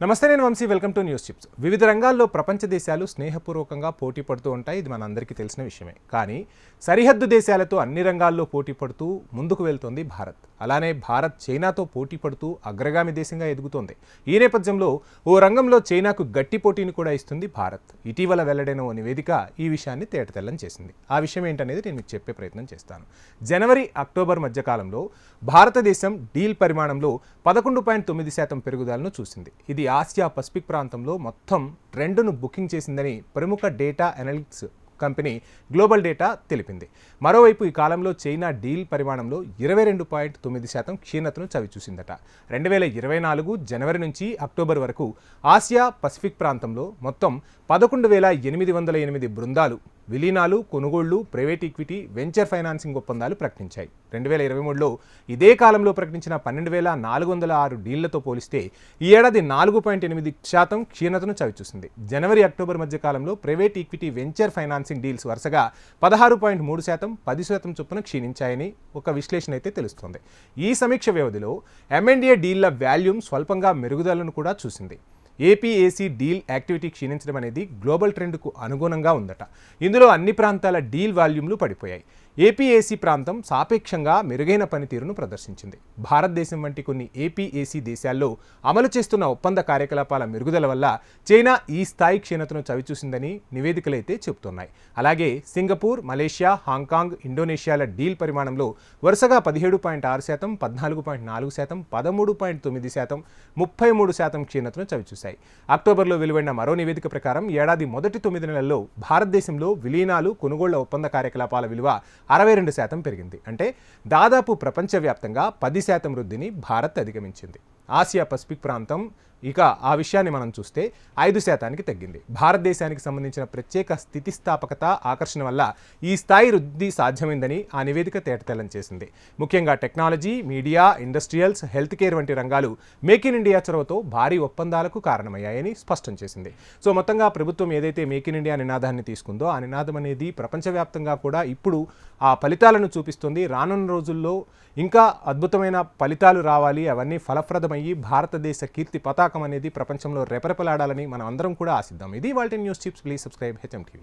నమస్తే, నేను Vamsi. Welcome to News Chips. వివిధ రంగాల్లో ప్రపంచ దేశాలు స్నేహపూర్వకంగా పోటీ పడుతూ ఉంటాయి. ఇది మనందరికీ తెలిసిన విషయమే. కానీ సరిహద్దు దేశాలతో అన్ని రంగాల్లో పోటీ పడుతూ ముందుకు వెళ్తోంది భారత్. అలానే భారత్ చైనాతో పోటీ పడుతూ అగ్రగామి దేశంగా ఎదుగుతోంది. ఈ నేపథ్యంలో ఓ రంగంలో చైనాకు గట్టి పోటీని కూడా ఇస్తుంది భారత్. ఇటీవల వెల్లడైన ఓ నివేదిక ఈ విషయాన్ని తేటతెల్లం చేసింది. ఆ విషయం ఏంటనేది నేను మీకు చెప్పే ప్రయత్నం చేస్తాను. జనవరి, అక్టోబర్ మధ్యకాలంలో భారతదేశం డీల్ పరిమాణంలో 11.9% పెరుగుదలను చూసింది. ఇది ఆసియా పసిఫిక్ ప్రాంతంలో మొత్తం ట్రెండ్ను బుకింగ్ చేసిందని ప్రముఖ data analytics company global data తెలిపింది. మరోవైపు ఈ కాలంలో చైనా డీల్ పరిమాణంలో 22.9% క్షీణతను చవిచూసిందట. 2024 జనవరి నుంచి అక్టోబర్ వరకు ఆసియా పసిఫిక్ ప్రాంతంలో మొత్తం 11,808 బృందాలు విలీనాలు, కొనుగోళ్లు, ప్రైవేట్ ఈక్విటీ, వెంచర్ ఫైనాన్సింగ్ ఒప్పందాలు ప్రకటించాయి. 2023లో ఇదే కాలంలో ప్రకటించిన 12,406 డీళ్లతో పోలిస్తే ఈ ఏడాది 4.8% క్షీణతను చవిచూసింది. జనవరి, అక్టోబర్ మధ్య కాలంలో private equity, venture financing deals వరుసగా 16.3%, 10% చొప్పున క్షీణించాయని ఒక విశ్లేషణ అయితే తెలుస్తోంది. ఈ సమీక్ష వ్యవధిలో M&A డీళ్ల వాల్యూమ్ స్వల్పంగా మెరుగుదలను కూడా చూసింది. ఏపీఏసీ డీల్ యాక్టివిటీ క్షీణించడం అనేది గ్లోబల్ ట్రెండ్కు అనుగుణంగా ఉందట. ఇందులో అన్ని ప్రాంతాల డీల్ వాల్యూమ్లు పడిపోయాయి. ఏపీఏసీ ప్రాంతం సాపేక్షంగా మెరుగైన పనితీరును ప్రదర్శించింది. భారతదేశం వంటి కొన్ని ఏపీఏసీ దేశాల్లో అమలు చేస్తున్న ఒప్పంద కార్యకలాపాల మెరుగుదల వల్ల చైనా ఈ స్థాయి క్షీణతను చవిచూసిందని నివేదికలైతే చెబుతున్నాయి. అలాగే సింగపూర్, మలేషియా, హాంకాంగ్, ఇండోనేషియాల డీల్ పరిమాణంలో వరుసగా 17.6%, 14.4%, 13.9%, 33% క్షీణతను చవిచూశాయి. అక్టోబర్లో వెలువడిన మరో నివేదిక ప్రకారం ఏడాది మొదటి 9 నెలల్లో భారతదేశంలో విలీనాలు, కొనుగోళ్ల ఒప్పంద కార్యకలాపాల విలువ 62% పెరిగింది. అంటే దాదాపు ప్రపంచవ్యాప్తంగా 10% వృద్ధిని భారత్ అధిగమించింది. ఆసియా పసిఫిక్ ప్రాంతం ఇక ఆ విషయాన్ని మనం చూస్తే 5%కి తగ్గింది. భారతదేశానికి సంబంధించిన ప్రత్యేక స్థితిస్థాపకత, ఆకర్షణ వల్ల ఈ స్థాయి వృద్ధి సాధ్యమైందని ఆ నివేదిక తేటతెల్లం చేసింది. ముఖ్యంగా technology, media, industrials, health care వంటి రంగాలు మేక్ ఇన్ ఇండియా చొరవతో భారీ ఒప్పందాలకు కారణమయ్యాయని స్పష్టం చేసింది. సో మొత్తంగా ప్రభుత్వం ఏదైతే మేక్ ఇన్ ఇండియా నినాదాన్ని తీసుకుందో ఆ నినాదం అనేది ప్రపంచవ్యాప్తంగా కూడా ఇప్పుడు ఆ ఫలితాలను చూపిస్తుంది. రానున్న రోజుల్లో ఇంకా అద్భుతమైన ఫలితాలు రావాలి, అవన్నీ ఫలప్రదమయ్యి భారతదేశ కీర్తి పతాకం అనేది ప్రపంచంలో రెపరెపలాడాలని మనం అందరం కూడా ఆశిద్దాం. ఇది ఇవాల్టి news chips. Please subscribe HM TV.